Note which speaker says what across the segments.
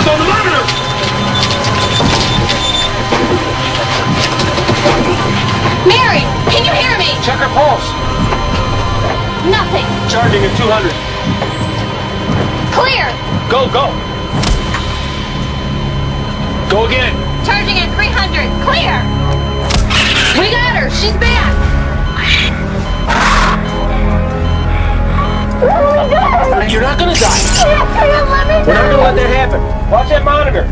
Speaker 1: on the monitor!
Speaker 2: Mary, can you hear me?
Speaker 1: Check her pulse.
Speaker 2: Nothing.
Speaker 1: Charging at 200.
Speaker 2: Clear.
Speaker 1: Go, go. Go again.
Speaker 2: Charging at 300. Clear. We got her. She's back.
Speaker 1: You're not gonna die. We're not gonna let that happen. Watch that monitor.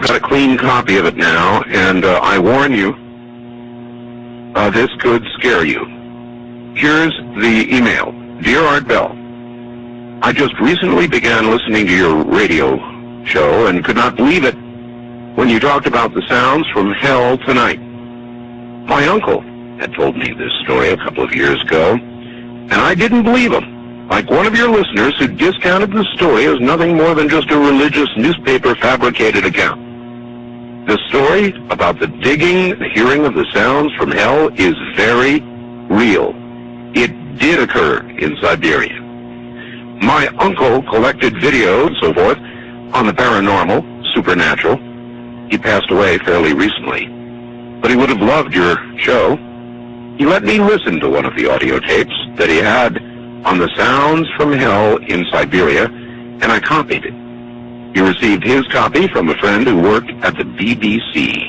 Speaker 3: got a clean copy of it now, and I warn you, this could scare you. Here's the email. Dear Art Bell, I just recently began listening to your radio show and could not believe it when you talked about the sounds from hell tonight. My uncle had told me this story a couple of years ago, and I didn't believe him. Like one of your listeners who discounted the story as nothing more than just a religious newspaper fabricated account. The story about the digging, the hearing of the sounds from hell is very real. It did occur in Siberia. My uncle collected videos and so forth on the paranormal, supernatural. He passed away fairly recently, but he would have loved your show. He let me listen to one of the audio tapes that he had on the sounds from hell in Siberia, and I copied it. He received his copy from a friend who worked at the BBC.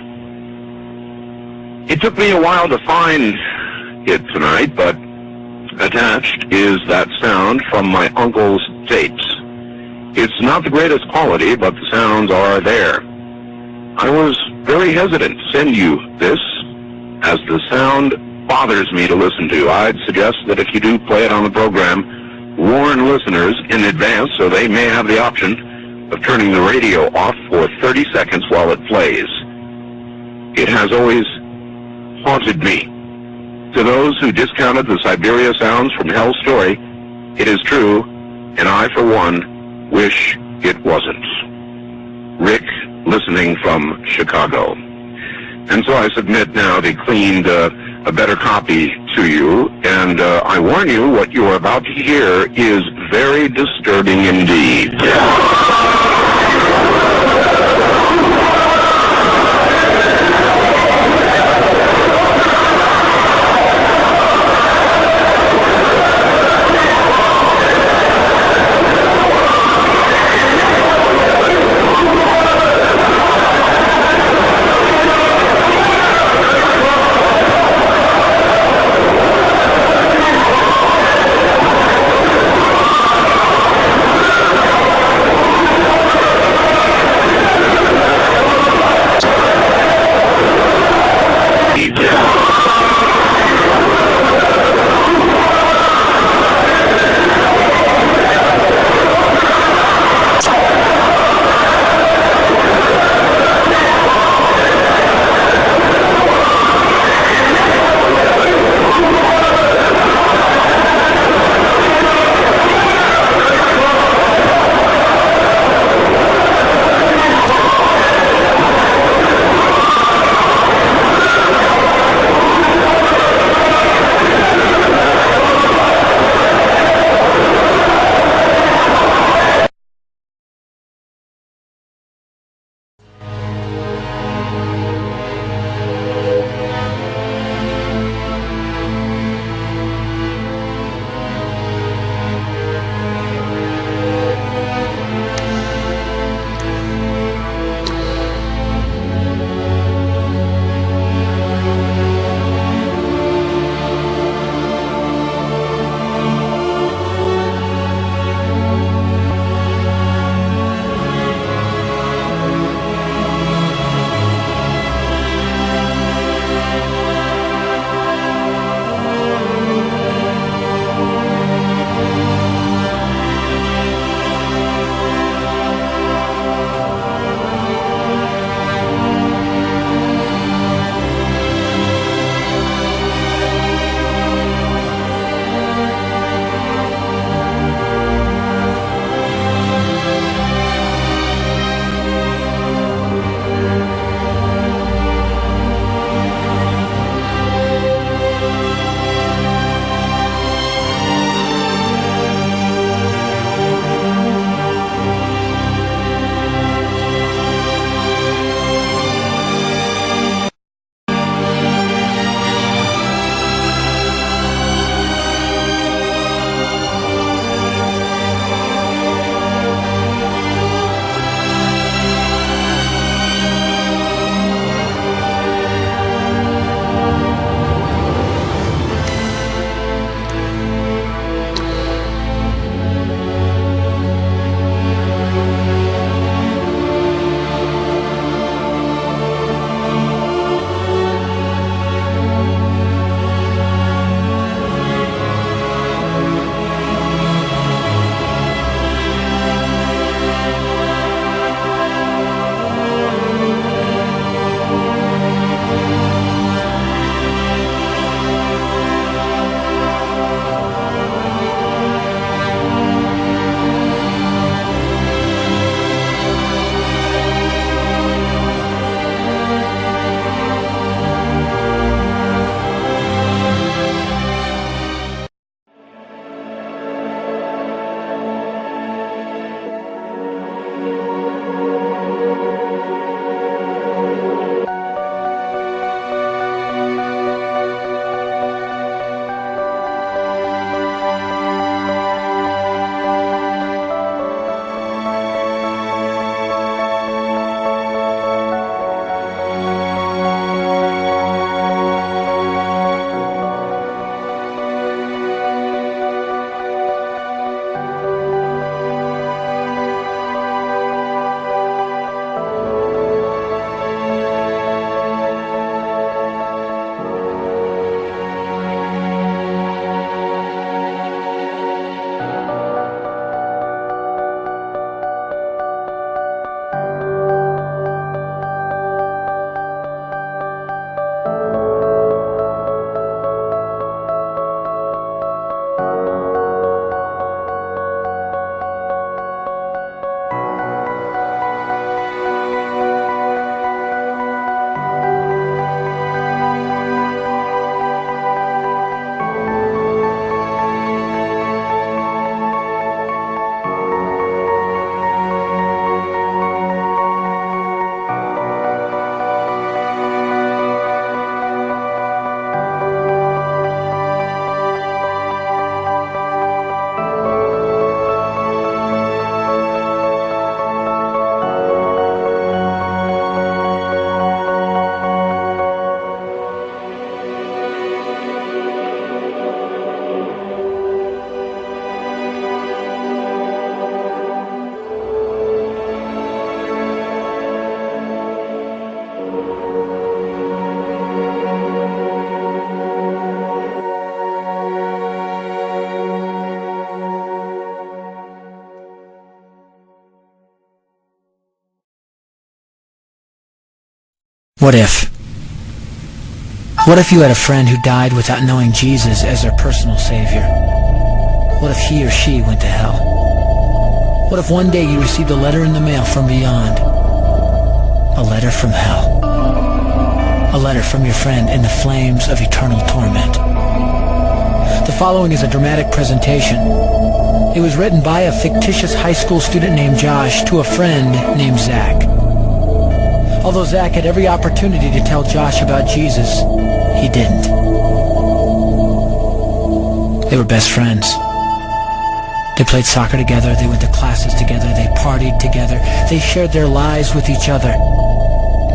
Speaker 3: It took me a while to find it tonight, but attached is that sound from my uncle's tapes. It's not the greatest quality, but the sounds are there. I was very hesitant to send you this, as the sound bothers me to listen to. I'd suggest that if you do play it on the program, warn listeners in advance so they may have the option of turning the radio off for 30 seconds while it plays. It has always haunted me. To those who discounted the Siberia sounds from hell story, it is true, and I, for one, wish it wasn't. Rick, listening from Chicago. And so I submit now the cleaned, a better copy to you, and I warn you, what you are about to hear is very disturbing indeed.
Speaker 4: What if? What if you had a friend who died without knowing Jesus as their personal savior? What if he or she went to hell? What if one day you received a letter in the mail from beyond? A letter from hell. A letter from your friend in the flames of eternal torment. The following is a dramatic presentation. It was written by a fictitious high school student named Josh to a friend named Zach. Although Zach had every opportunity to tell Josh about Jesus, he didn't. They were best friends. They played soccer together, they went to classes together, they partied together, they shared their lives with each other.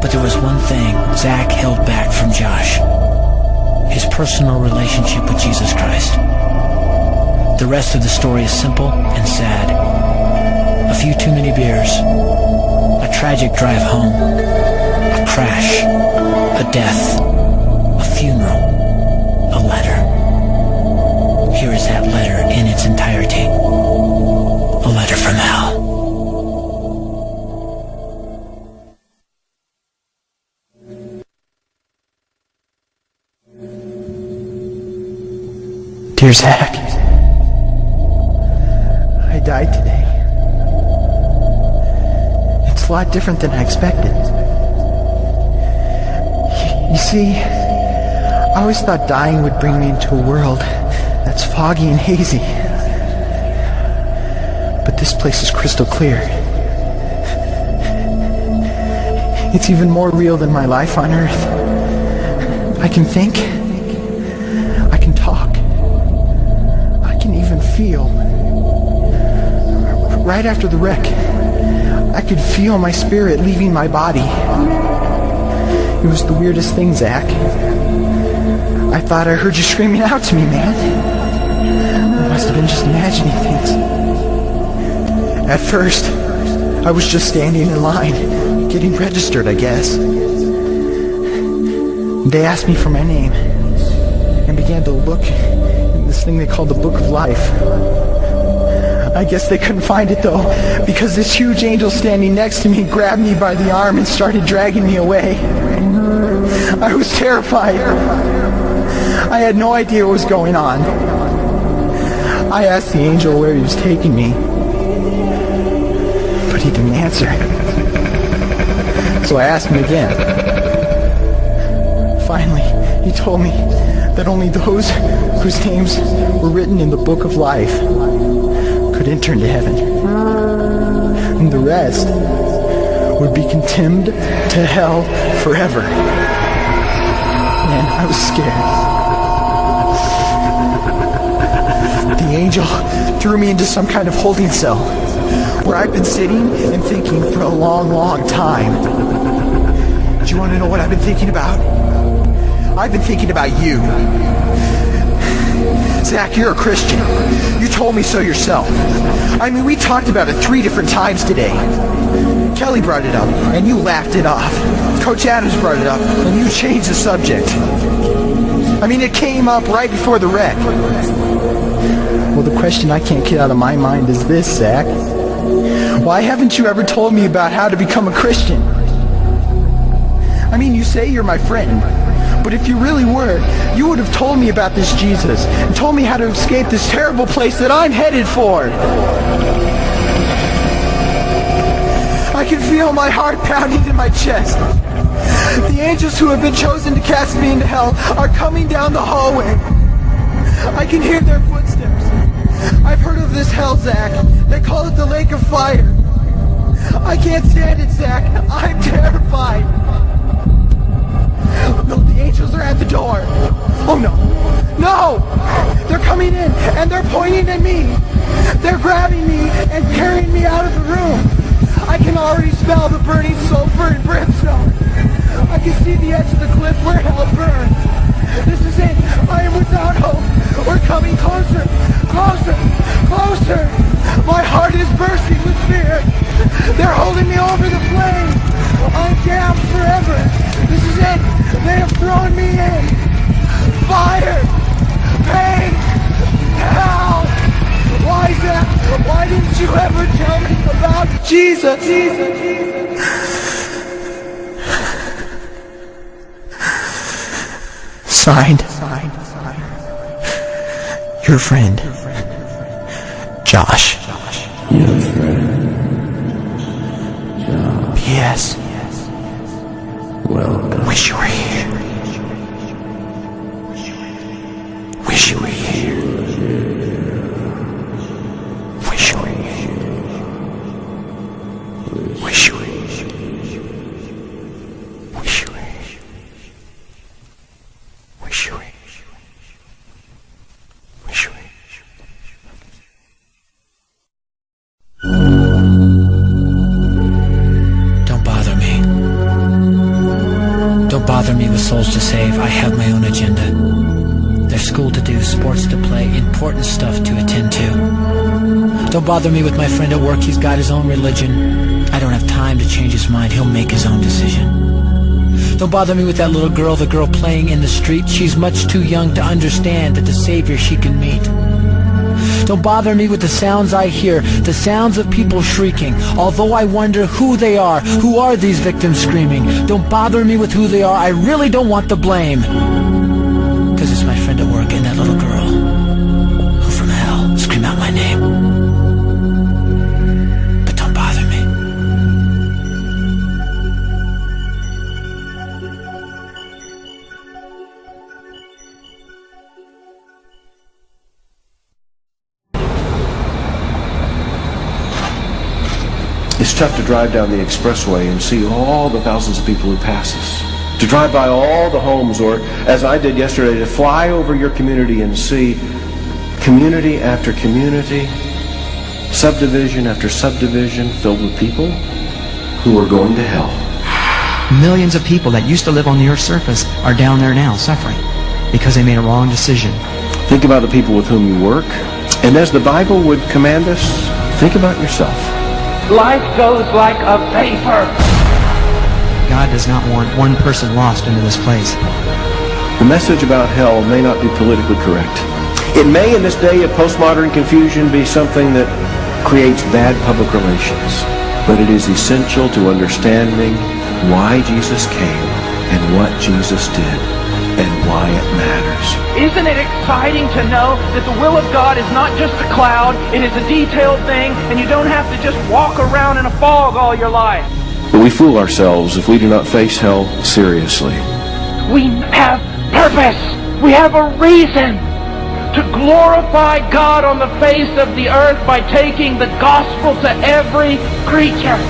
Speaker 4: But there was one thing Zach held back from Josh: his personal relationship with Jesus Christ. The rest of the story is simple and sad. A few too many beers, a tragic drive home, a crash, a death, a funeral, a letter. Here is that letter in its entirety. A letter from hell.
Speaker 5: Dear Zach, I died today. It's a lot different than I expected. You see, I always thought dying would bring me into a world that's foggy and hazy. But this place is crystal clear. It's even more real than my life on Earth. I can think. I can talk. I can even feel. Right after the wreck, I could feel my spirit leaving my body. It was the weirdest thing, Zach. I thought I heard you screaming out to me, man. I must have been just imagining things. At first, I was just standing in line, getting registered, I guess. They asked me for my name and began to look in this thing they called the Book of Life. I guess they couldn't find it, though, because this huge angel standing next to me grabbed me by the arm and started dragging me away. I was terrified. I had no idea what was going on. I asked the angel where he was taking me, but he didn't answer. So I asked him again. Finally, he told me that only those whose names were written in the Book of Life could enter into heaven. And the rest would be condemned to hell forever. Man, I was scared. The angel threw me into some kind of holding cell where I've been sitting and thinking for a long, long time. Do you want to know what I've been thinking about? I've been thinking about you. Zach, you're a Christian. You told me so yourself. I mean, we talked about it 3 different times today. Kelly brought it up, and you laughed it off. Coach Adams brought it up, and you changed the subject. I mean, it came up right before the wreck. Well, the question I can't get out of my mind is this, Zach. Why haven't you ever told me about how to become a Christian? I mean, you say you're my friend, but if you really were, you would have told me about this Jesus and told me how to escape this terrible place that I'm headed for. I can feel my heart pounding in my chest. The angels who have been chosen to cast me into hell are coming down the hallway. I can hear their footsteps. I've heard of this hell, Zach. They call it the lake of fire. I can't stand it, Zach. I'm terrified. No, the angels are at the door. Oh no. No! They're coming in and they're pointing at me. They're grabbing me and carrying me out of the room. I can already smell the burning sulfur and brimstone. I can see the edge of the cliff where hell burns. This is it. I am without hope. We're coming closer. Closer. Closer. My heart is bursting with fear. They're holding me over the flames. I'm damned forever. This is it. They have thrown me in. Fire. Pain. Hell. Why, Zach? Why didn't you ever tell me about Jesus? Signed, your friend, Josh.
Speaker 6: Your friend, Josh.
Speaker 5: P.S.
Speaker 6: Welcome.
Speaker 5: Wish you were here. Wish you were here. Wish you were here. Wish you were here. Wish you were here. Wish you were here. Wish you were here.
Speaker 4: Don't bother me. Don't bother me with souls to save. I have my own agenda. There's school to do, sports to play, important stuff to attend to. Don't bother me with my friend at work. He's got his own religion. I don't have time to change his mind. He'll make his own decision. Don't bother me with that little girl, the girl playing in the street. She's much too young to understand that the Savior she can meet. Don't bother me with the sounds I hear, the sounds of people shrieking, although I wonder who they are. Who are these victims screaming? Don't bother me with who they are. I really don't want the blame. Because it's my friend at work and that little girl who from hell scream out my name. But don't bother me.
Speaker 7: It's tough to drive down the expressway and see all the thousands of people who pass us. To drive by all the homes, or as I did yesterday, to fly over your community and see community after community, subdivision after subdivision filled with people who are going to hell.
Speaker 8: Millions of people that used to live on the earth's surface are down there now suffering because they made a wrong decision.
Speaker 7: Think about the people with whom you work, and as the Bible would command us, think about yourself.
Speaker 1: Life goes like a vapor.
Speaker 8: God does not want one person lost into this place.
Speaker 7: The message about hell may not be politically correct. It may, in this day of postmodern confusion, be something that creates bad public relations. But it is essential to understanding why Jesus came and what Jesus did and why it matters.
Speaker 1: Isn't it exciting to know that the will of God is not just a cloud, it is a detailed thing, and you don't have to just walk around in a fog all your life?
Speaker 7: But we fool ourselves if we do not face hell seriously.
Speaker 1: We have purpose. We have a reason to glorify God on the face of the earth by taking the gospel to every creature.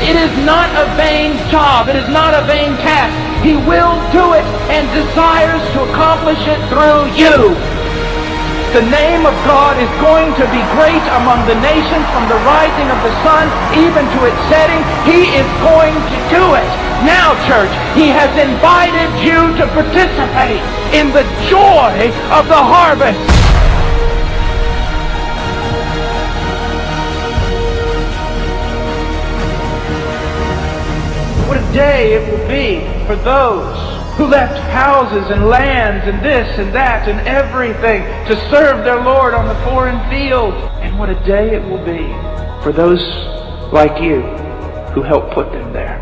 Speaker 1: It is not a vain job. It is not a vain task. He will do it and desires to accomplish it through you. The name of God is going to be great among the nations from the rising of the sun even to its setting. He is going to do it. Now, church, He has invited you to participate in the joy of the harvest. What a day it will be for those who left houses and lands and this and that and everything to serve their Lord on the foreign field. And what a day it will be for those like you who helped put them there.